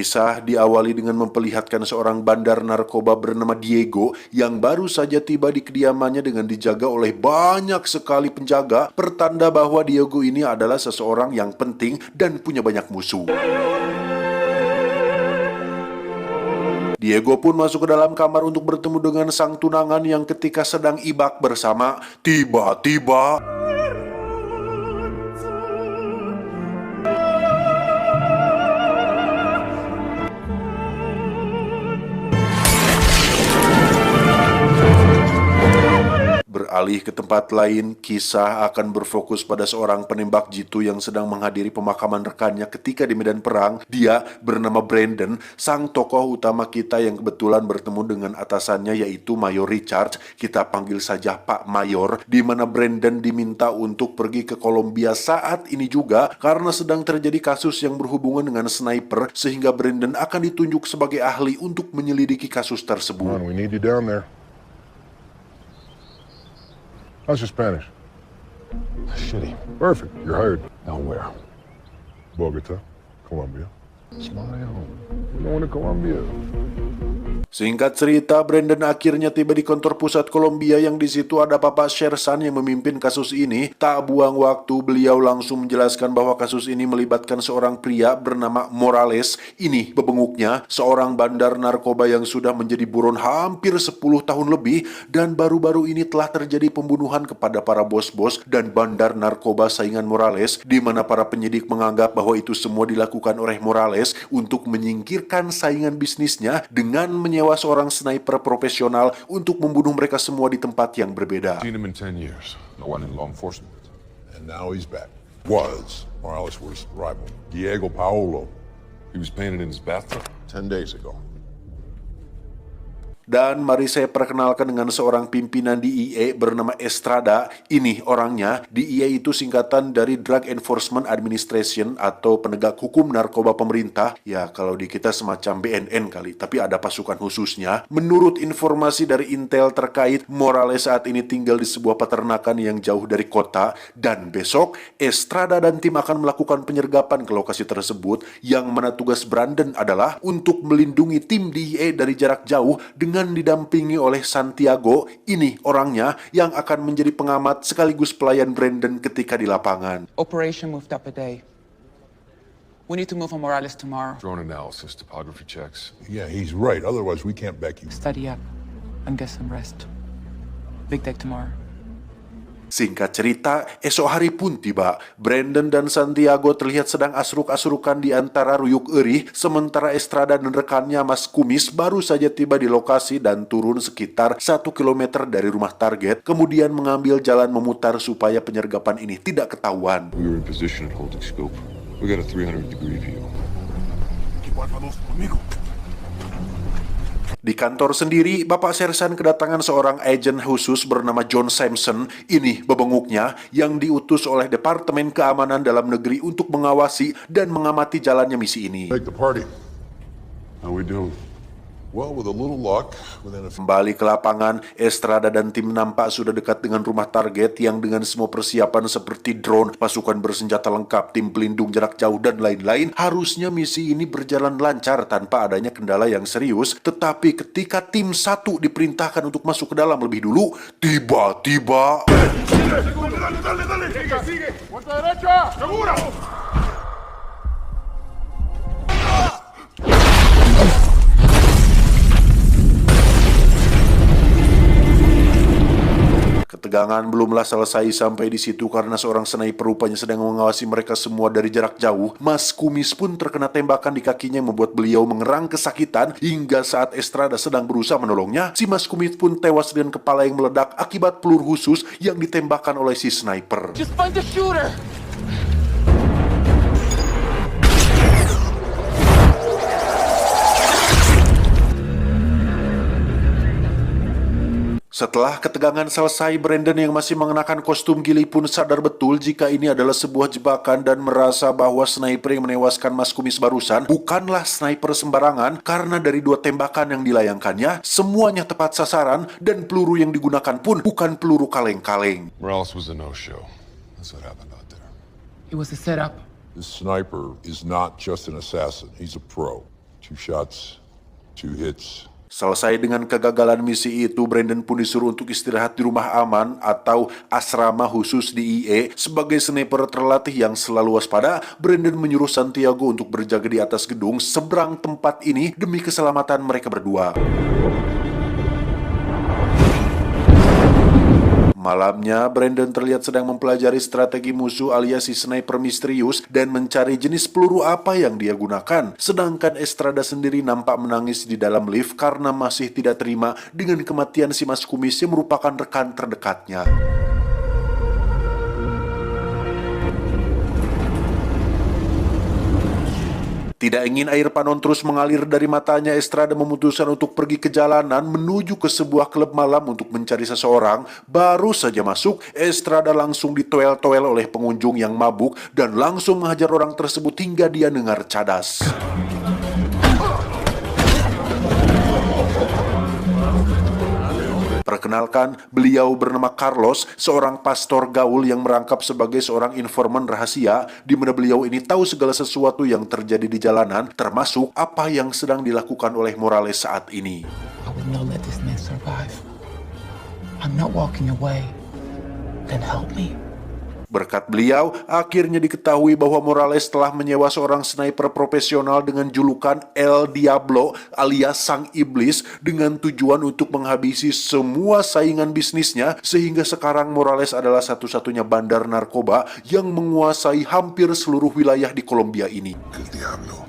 Kisah diawali dengan memperlihatkan seorang bandar narkoba bernama Diego yang baru saja tiba di kediamannya dengan dijaga oleh banyak sekali penjaga, pertanda bahwa Diego ini adalah seseorang yang penting dan punya banyak musuh. Diego pun masuk ke dalam kamar untuk bertemu dengan sang tunangan yang ketika sedang ibak bersama, tiba-tiba beralih ke tempat lain. Kisah akan berfokus pada seorang penembak jitu yang sedang menghadiri pemakaman rekannya ketika di medan perang. Dia bernama Brandon, sang tokoh utama kita yang kebetulan bertemu dengan atasannya yaitu Mayor Richard. Kita panggil saja Pak Mayor, di mana Brandon diminta untuk pergi ke Kolombia saat ini juga karena sedang terjadi kasus yang berhubungan dengan sniper, sehingga Brandon akan ditunjuk sebagai ahli untuk menyelidiki kasus tersebut. We need you down there. How's your Spanish? Shitty. Perfect. You're hired. Now where? Bogota, Colombia. Smile. We're going to Colombia. Singkat cerita, Brandon akhirnya tiba di kantor pusat Kolombia yang di situ ada Papa Shersan yang memimpin kasus ini. Tak buang waktu, beliau langsung menjelaskan bahwa kasus ini melibatkan seorang pria bernama Morales. Ini bebenguknya, seorang bandar narkoba yang sudah menjadi buron hampir 10 tahun lebih, dan baru-baru ini telah terjadi pembunuhan kepada para bos-bos dan bandar narkoba saingan Morales, di mana para penyidik menganggap bahwa itu semua dilakukan oleh Morales untuk menyingkirkan saingan bisnisnya dengan menyewa seorang sniper profesional untuk membunuh mereka semua di tempat yang berbeda. Seen him in 10 years. No one in law enforcement. And now he's back. Morales was rival. Diego Paolo. He was painted in his bathtub. 10 days ago. Dan mari saya perkenalkan dengan seorang pimpinan DEA bernama Estrada. Ini orangnya. DEA itu singkatan dari Drug Enforcement Administration atau penegak hukum narkoba pemerintah. Ya, kalau di kita semacam BNN kali, tapi ada pasukan khususnya. Menurut informasi dari intel terkait, Morales saat ini tinggal di sebuah peternakan yang jauh dari kota. Dan besok, Estrada dan tim akan melakukan penyergapan ke lokasi tersebut, yang mana tugas Brandon adalah untuk melindungi tim DEA dari jarak jauh dengan didampingi oleh Santiago. Ini orangnya yang akan menjadi pengamat sekaligus pelayan Brandon ketika di lapangan. Operation moved up a day. We need to move on Morales tomorrow. Drone analysis, topography checks. Yeah, he's right. Otherwise, we can't back you. Study up and get some rest. Big day tomorrow. Singkat cerita, esok hari pun tiba. Brandon dan Santiago terlihat sedang asruk-asrukan di antara ruyuk erih, sementara Estrada dan rekannya Mas Kumis baru saja tiba di lokasi dan turun sekitar 1 kilometer dari rumah target, kemudian mengambil jalan memutar supaya penyergapan ini tidak ketahuan. We were in position and holding scope. We got a 300-degree view. Di kantor sendiri, Bapak Shersan kedatangan seorang agen khusus bernama John Sampson. Ini bebenguknya yang diutus oleh Departemen Keamanan Dalam Negeri untuk mengawasi dan mengamati jalannya misi ini. Make the party. How we doing? Well, with a little luck, within a Kembali ke lapangan, Estrada dan tim nampak sudah dekat dengan rumah target yang dengan semua persiapan seperti drone, pasukan bersenjata lengkap, tim pelindung jarak jauh, dan lain-lain. Harusnya misi ini berjalan lancar tanpa adanya kendala yang serius. Tetapi ketika tim 1 diperintahkan untuk masuk ke dalam lebih dulu, tiba-tiba ketegangan belumlah selesai sampai di situ karena seorang sniper rupanya sedang mengawasi mereka semua dari jarak jauh. Mas Kumis pun terkena tembakan di kakinya yang membuat beliau mengerang kesakitan. Hingga saat Estrada sedang berusaha menolongnya, si Mas Kumis pun tewas dengan kepala yang meledak akibat peluru khusus yang ditembakkan oleh si sniper. Just find the shooter! Setelah ketegangan selesai, Brandon yang masih mengenakan kostum gili pun sadar betul jika ini adalah sebuah jebakan dan merasa bahwa sniper yang menewaskan Mas Kumis barusan bukanlah sniper sembarangan karena dari 2 tembakan yang dilayangkannya, semuanya tepat sasaran dan peluru yang digunakan pun bukan peluru kaleng-kaleng. Morales was a no-show. That's what happened out there. It was a setup. This sniper is not just an assassin. He's a pro. 2 shots, 2 hits. Selesai dengan kegagalan misi itu, Brandon pun disuruh untuk istirahat di rumah aman atau asrama khusus di IE. Sebagai sniper terlatih yang selalu waspada, Brandon menyuruh Santiago untuk berjaga di atas gedung seberang tempat ini demi keselamatan mereka berdua. Malamnya, Brandon terlihat sedang mempelajari strategi musuh alias si sniper misterius dan mencari jenis peluru apa yang dia gunakan. Sedangkan Estrada sendiri nampak menangis di dalam lift karena masih tidak terima dengan kematian si Mas Kumis yang merupakan rekan terdekatnya. Tidak ingin air panon terus mengalir dari matanya, Estrada memutuskan untuk pergi ke jalanan menuju ke sebuah klub malam untuk mencari seseorang. Baru saja masuk, Estrada langsung ditoel-toel oleh pengunjung yang mabuk dan langsung menghajar orang tersebut hingga dia dengar cadas. Perkenalkan, beliau bernama Carlos, seorang pastor gaul yang merangkap sebagai seorang informan rahasia, di mana beliau ini tahu segala sesuatu yang terjadi di jalanan, termasuk apa yang sedang dilakukan oleh Morales saat ini. I will not let this man survive. I'm not walking away. Then help me. Berkat beliau, akhirnya diketahui bahwa Morales telah menyewa seorang sniper profesional dengan julukan El Diablo alias Sang Iblis dengan tujuan untuk menghabisi semua saingan bisnisnya, sehingga sekarang Morales adalah satu-satunya bandar narkoba yang menguasai hampir seluruh wilayah di Kolombia ini. El Diablo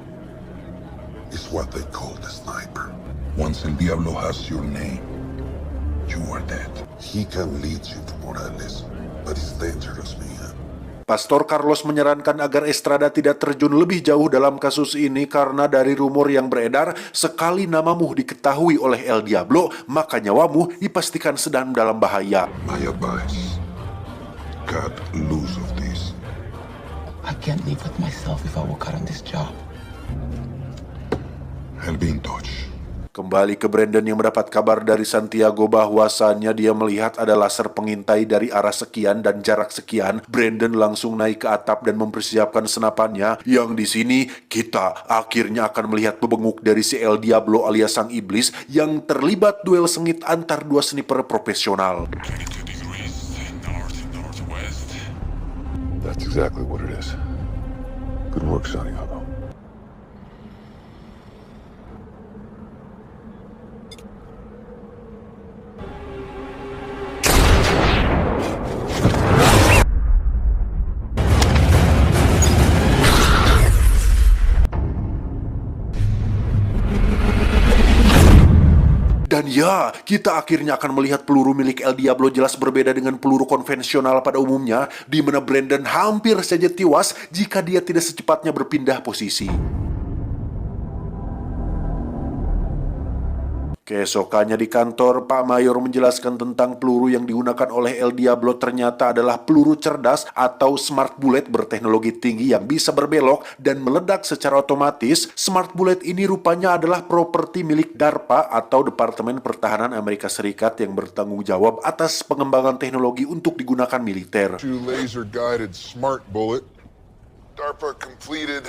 is what they call the sniper. Once El Diablo has your name, you are dead. He can lead you to Morales, but it's dangerous, man. Pastor Carlos menyarankan agar Estrada tidak terjun lebih jauh dalam kasus ini karena dari rumor yang beredar, sekali namamu diketahui oleh El Diablo, maka nyawamu dipastikan sedang dalam bahaya. My advice, cut loose of this. I can't live with myself if I work out on this job. I'll be in touch. Kembali ke Brandon yang mendapat kabar dari Santiago bahwasannya dia melihat ada laser pengintai dari arah sekian dan jarak sekian. Brandon langsung naik ke atap dan mempersiapkan senapannya, yang di sini kita akhirnya akan melihat bebenguk dari si El Diablo alias Sang Iblis yang terlibat duel sengit antar dua sniper profesional. That's exactly what it is. Good work, Santiago. Dan ya, kita akhirnya akan melihat peluru milik El Diablo jelas berbeda dengan peluru konvensional pada umumnya, di mana Brandon hampir saja tewas jika dia tidak secepatnya berpindah posisi. Keesokannya di kantor, Pak Mayor menjelaskan tentang peluru yang digunakan oleh El Diablo ternyata adalah peluru cerdas atau smart bullet berteknologi tinggi yang bisa berbelok dan meledak secara otomatis. Smart bullet ini rupanya adalah properti milik DARPA atau Departemen Pertahanan Amerika Serikat yang bertanggung jawab atas pengembangan teknologi untuk digunakan militer. Laser-guided smart bullet. DARPA completed.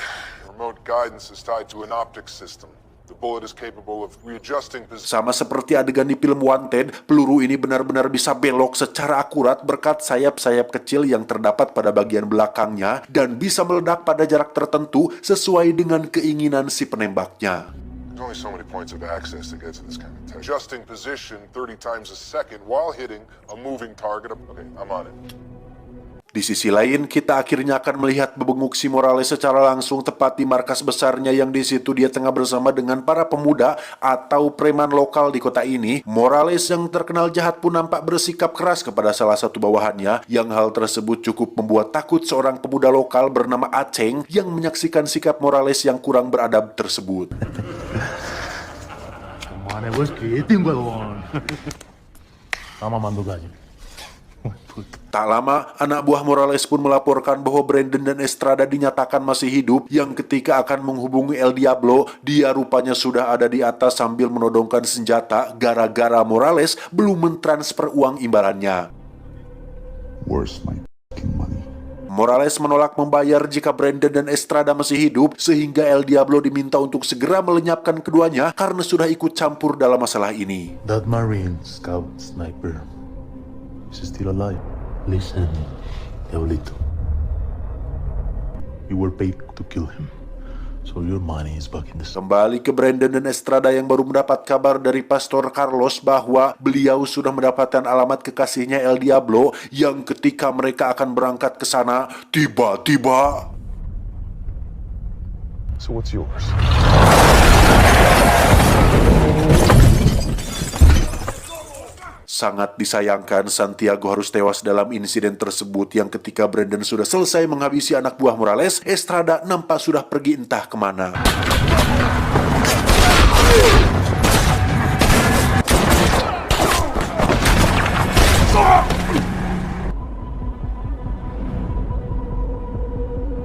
Remote guidance is tied to an optics system. The bullet is capable of readjusting position. Sama seperti adegan di film Wanted, peluru ini benar-benar bisa belok secara akurat berkat sayap-sayap kecil yang terdapat pada bagian belakangnya dan bisa meledak pada jarak tertentu sesuai dengan keinginan si penembaknya. There's only so many points of access to get to this kind of tech. Adjusting position 30 times a second while hitting a moving target. Okay, I'm on it. Di sisi lain, kita akhirnya akan melihat bebenguk si Morales secara langsung tepat di markas besarnya, yang di situ dia tengah bersama dengan para pemuda atau preman lokal di kota ini. Morales yang terkenal jahat pun nampak bersikap keras kepada salah satu bawahannya, yang hal tersebut cukup membuat takut seorang pemuda lokal bernama Aceng yang menyaksikan sikap Morales yang kurang beradab tersebut. 그만해 왜 이렇게 예쁜 거야 넌. 나만 만들어가지. Tak lama, anak buah Morales pun melaporkan bahwa Brandon dan Estrada dinyatakan masih hidup, yang ketika akan menghubungi El Diablo, dia rupanya sudah ada di atas sambil menodongkan senjata gara-gara Morales belum mentransfer uang imbalannya. Where's my money? Morales menolak membayar jika Brandon dan Estrada masih hidup, sehingga El Diablo diminta untuk segera melenyapkan keduanya karena sudah ikut campur dalam masalah ini. That Marine scout sniper is still alive. Listen, Diablito. You were paid to kill him. So your money is back in the... Kembali ke Brandon dan Estrada yang baru mendapat kabar dari Pastor Carlos bahwa beliau sudah mendapatkan alamat kekasihnya El Diablo yang ketika mereka akan berangkat ke sana, tiba-tiba... So what's yours? Sangat disayangkan Santiago harus tewas dalam insiden tersebut yang ketika Brandon sudah selesai menghabisi anak buah Morales, Estrada nampak sudah pergi entah kemana.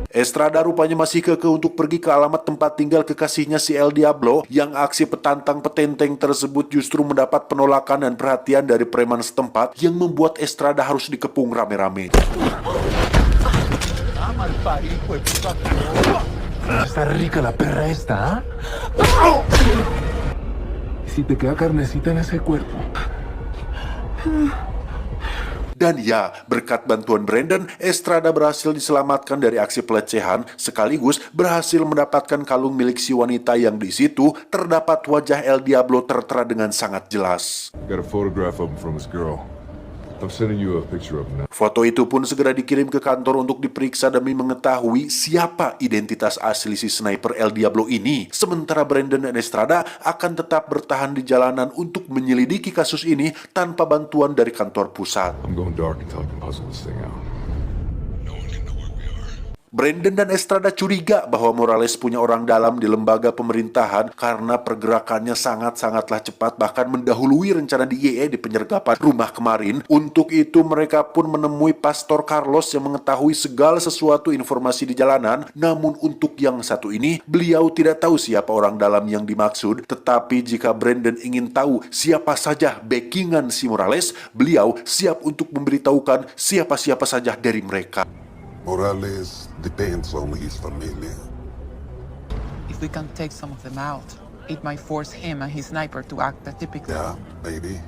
Estrada rupanya masih kekeh untuk pergi ke alamat tempat tinggal kekasihnya si El Diablo yang aksi petantang petenteng tersebut justru mendapat penolakan dan perhatian dari preman setempat yang membuat Estrada harus dikepung rame-rame. Está rica la perra esta, ¿ah? Si te queda carnecita en ese cuerpo. Dan ya, berkat bantuan Brandon, Estrada berhasil diselamatkan dari aksi pelecehan, sekaligus berhasil mendapatkan kalung milik si wanita yang di situ terdapat wajah El Diablo tertera dengan sangat jelas. Got a photograph of him from his girl. I'm sending you a picture of him now. Foto itu pun segera dikirim ke kantor untuk diperiksa demi mengetahui siapa identitas asli si sniper El Diablo ini. Sementara Brandon dan Estrada akan tetap bertahan di jalanan untuk menyelidiki kasus ini tanpa bantuan dari kantor pusat. I'm going dark until I can puzzle this thing out. Brandon dan Estrada curiga bahwa Morales punya orang dalam di lembaga pemerintahan karena pergerakannya sangat-sangatlah cepat, bahkan mendahului rencana DEA di penyergapan rumah kemarin. Untuk itu mereka pun menemui Pastor Carlos yang mengetahui segala sesuatu informasi di jalanan. Namun untuk yang satu ini, beliau tidak tahu siapa orang dalam yang dimaksud. Tetapi jika Brandon ingin tahu siapa saja backingan si Morales, beliau siap untuk memberitahukan siapa-siapa saja dari mereka. Morales depends on his familia. If we can take some of them out, it might force him and his sniper to act atypically. Yeah, maybe.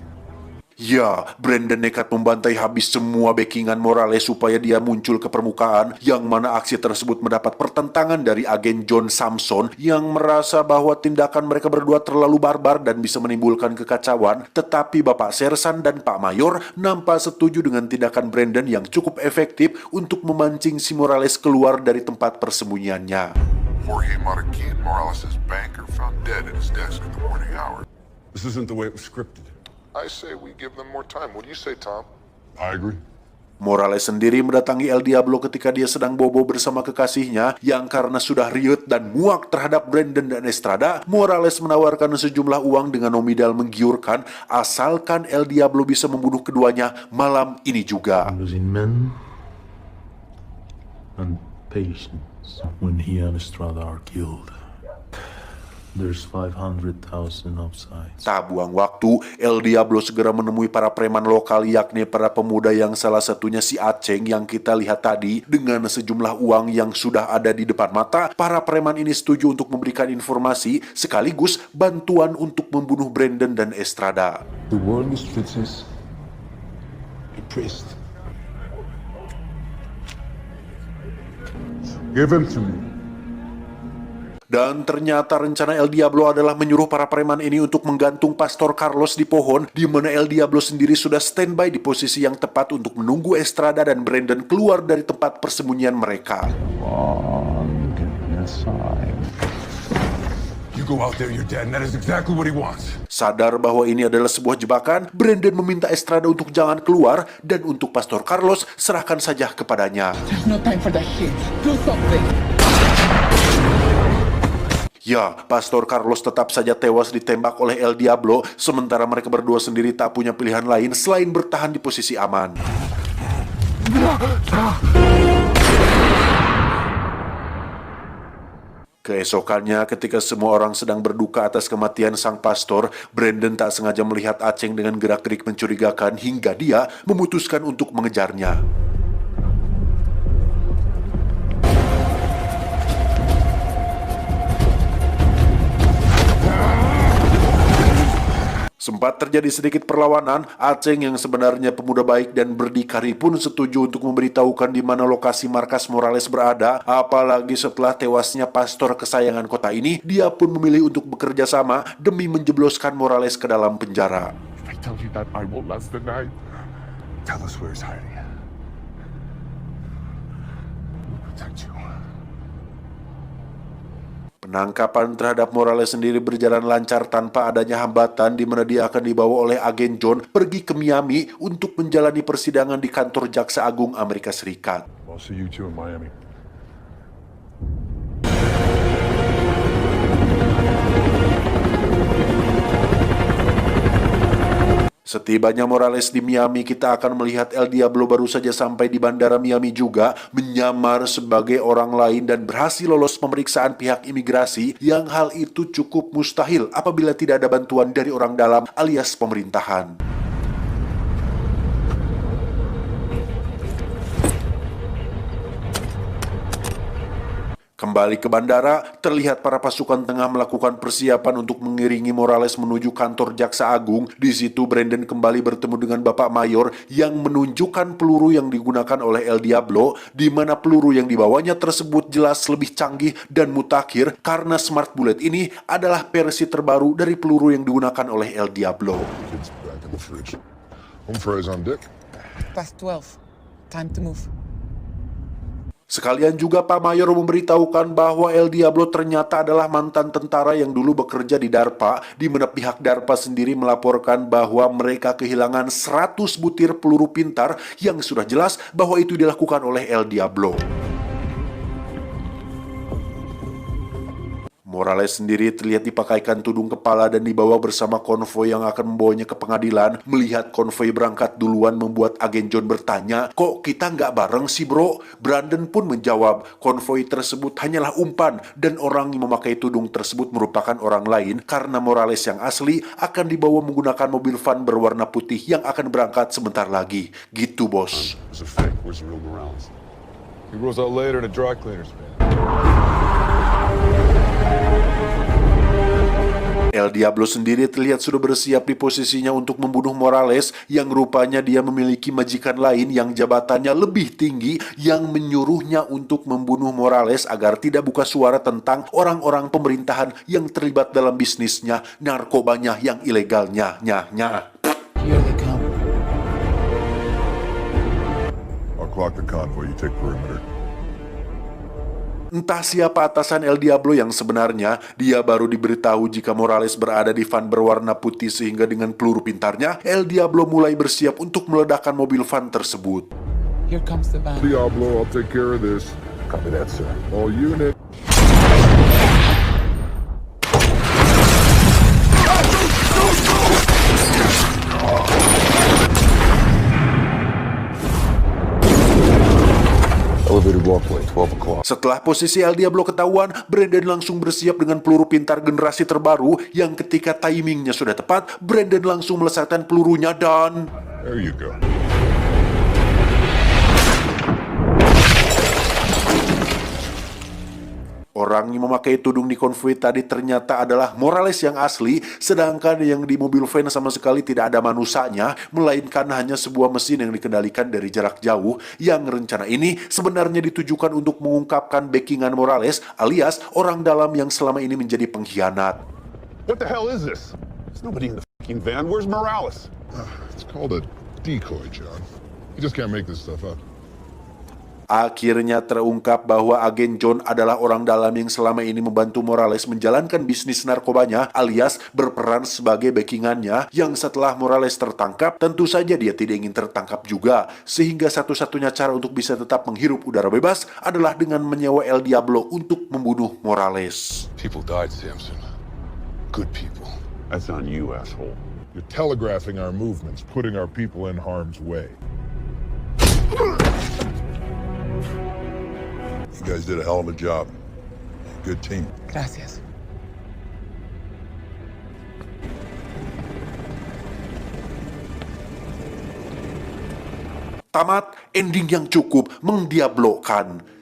Ya, Brandon nekat membantai habis semua backingan Morales supaya dia muncul ke permukaan, yang mana aksi tersebut mendapat pertentangan dari agen John Samson yang merasa bahwa tindakan mereka berdua terlalu barbar dan bisa menimbulkan kekacauan. Tetapi Bapak Sersan dan Pak Mayor nampak setuju dengan tindakan Brandon yang cukup efektif untuk memancing si Morales keluar dari tempat persembunyiannya. Jorge Marroquin, Morales' banker, found dead at his desk at the morning hour. This isn't the way it was scripted. I say we give them more time. What do you say, Tom? I agree. Morales sendiri mendatangi El Diablo ketika dia sedang bobo bersama kekasihnya yang karena sudah riut dan muak terhadap Brandon dan Estrada, Morales menawarkan sejumlah uang dengan nominal menggiurkan asalkan El Diablo bisa membunuh keduanya malam ini juga. Losing men and patience when he and Estrada are killed. There's 500,000 upsides. Tak buang waktu, El Diablo segera menemui para preman lokal, yakni para pemuda yang salah satunya si Aceng yang kita lihat tadi. Dengan sejumlah uang yang sudah ada di depan mata, para preman ini setuju untuk memberikan informasi sekaligus bantuan untuk membunuh Brandon dan Estrada. The word in the streets is a priest. Give him to me. Dan ternyata rencana El Diablo adalah menyuruh para preman ini untuk menggantung Pastor Carlos di pohon, di mana El Diablo sendiri sudah standby di posisi yang tepat untuk menunggu Estrada dan Brandon keluar dari tempat persembunyian mereka. You go out there, you're dead, and that is exactly what he wants. Sadar bahwa ini adalah sebuah jebakan, Brandon meminta Estrada untuk jangan keluar, dan untuk Pastor Carlos, serahkan saja kepadanya. There's no time for that shit. Do something. Ya, Pastor Carlos tetap saja tewas ditembak oleh El Diablo, sementara mereka berdua sendiri tak punya pilihan lain selain bertahan di posisi aman. Keesokannya, ketika semua orang sedang berduka atas kematian sang pastor, Brandon tak sengaja melihat Aceng dengan gerak-gerik mencurigakan hingga dia memutuskan untuk mengejarnya. Sempat terjadi sedikit perlawanan, Aceng yang sebenarnya pemuda baik dan berdikari pun setuju untuk memberitahukan di mana lokasi markas Morales berada. Apalagi setelah tewasnya pastor kesayangan kota ini, dia pun memilih untuk bekerja sama demi menjebloskan Morales ke dalam penjara. If I tell you that I won't last the night, tell us where he's hiding. We'll protect you. Penangkapan terhadap Morales sendiri berjalan lancar tanpa adanya hambatan, di mana dia akan dibawa oleh agen John pergi ke Miami untuk menjalani persidangan di kantor Jaksa Agung Amerika Serikat. I'll see you two in Miami. Setibanya Morales di Miami, kita akan melihat El Diablo baru saja sampai di bandara Miami juga menyamar sebagai orang lain dan berhasil lolos pemeriksaan pihak imigrasi, yang hal itu cukup mustahil apabila tidak ada bantuan dari orang dalam alias pemerintahan. Kembali ke bandara, terlihat para pasukan tengah melakukan persiapan untuk mengiringi Morales menuju kantor Jaksa Agung. Di situ Brandon kembali bertemu dengan Bapak Mayor yang menunjukkan peluru yang digunakan oleh El Diablo, di mana peluru yang dibawanya tersebut jelas lebih canggih dan mutakhir karena Smart Bullet ini adalah versi terbaru dari peluru yang digunakan oleh El Diablo. Kids back in the fridge. Home fries on deck. Past 12. Time to move. Sekalian juga Pak Mayor memberitahukan bahwa El Diablo ternyata adalah mantan tentara yang dulu bekerja di DARPA, di mana pihak DARPA sendiri melaporkan bahwa mereka kehilangan 100 butir peluru pintar yang sudah jelas bahwa itu dilakukan oleh El Diablo. Morales sendiri terlihat dipakaikan tudung kepala dan dibawa bersama konvoi yang akan membawanya ke pengadilan. Melihat konvoi berangkat duluan membuat agen John bertanya, "Kok kita nggak bareng sih bro?" Brandon pun menjawab, konvoi tersebut hanyalah umpan dan orang yang memakai tudung tersebut merupakan orang lain karena Morales yang asli akan dibawa menggunakan mobil van berwarna putih yang akan berangkat sebentar lagi. Gitu bos. It's a fake. Where's the real Morales? He rolls out later in a dry cleaner's van. El Diablo sendiri terlihat sudah bersiap di posisinya untuk membunuh Morales, yang rupanya dia memiliki majikan lain yang jabatannya lebih tinggi yang menyuruhnya untuk membunuh Morales agar tidak buka suara tentang orang-orang pemerintahan yang terlibat dalam bisnisnya, narkobanya yang ilegalnya. Here they come. I'll clock the convoy. You take perimeter. Entah siapa atasan El Diablo yang sebenarnya, dia baru diberitahu jika Morales berada di van berwarna putih sehingga dengan peluru pintarnya, El Diablo mulai bersiap untuk meledakkan mobil van tersebut. Here comes the van. Diablo, I'll take care of this. Copy that, sir. All unit. Elevated walkway, 12 o'clock. Setelah posisi El Diablo ketahuan, Brandon langsung bersiap dengan peluru pintar generasi terbaru yang ketika timingnya sudah tepat, Brandon langsung melesatkan pelurunya dan... There you go. Orang yang memakai tudung di konvoi tadi ternyata adalah Morales yang asli, sedangkan yang di mobil van sama sekali tidak ada manusanya, melainkan hanya sebuah mesin yang dikendalikan dari jarak jauh, yang rencana ini sebenarnya ditujukan untuk mengungkapkan backingan Morales alias orang dalam yang selama ini menjadi pengkhianat. What the hell is this? There's nobody in the fucking van. Where's Morales? It's called a decoy, John. You just can't make this stuff up. Akhirnya terungkap bahwa agen John adalah orang dalam yang selama ini membantu Morales menjalankan bisnis narkobanya alias berperan sebagai backingannya, yang setelah Morales tertangkap tentu saja dia tidak ingin tertangkap juga, sehingga satu-satunya cara untuk bisa tetap menghirup udara bebas adalah dengan menyewa El Diablo untuk membunuh Morales. People died, Samson. Good people. That's on you, asshole. You're telegraphing our movements, putting our people in harm's way. You guys did a hell of a job. Good team. Gracias. Tamat, ending yang cukup mendiablokan.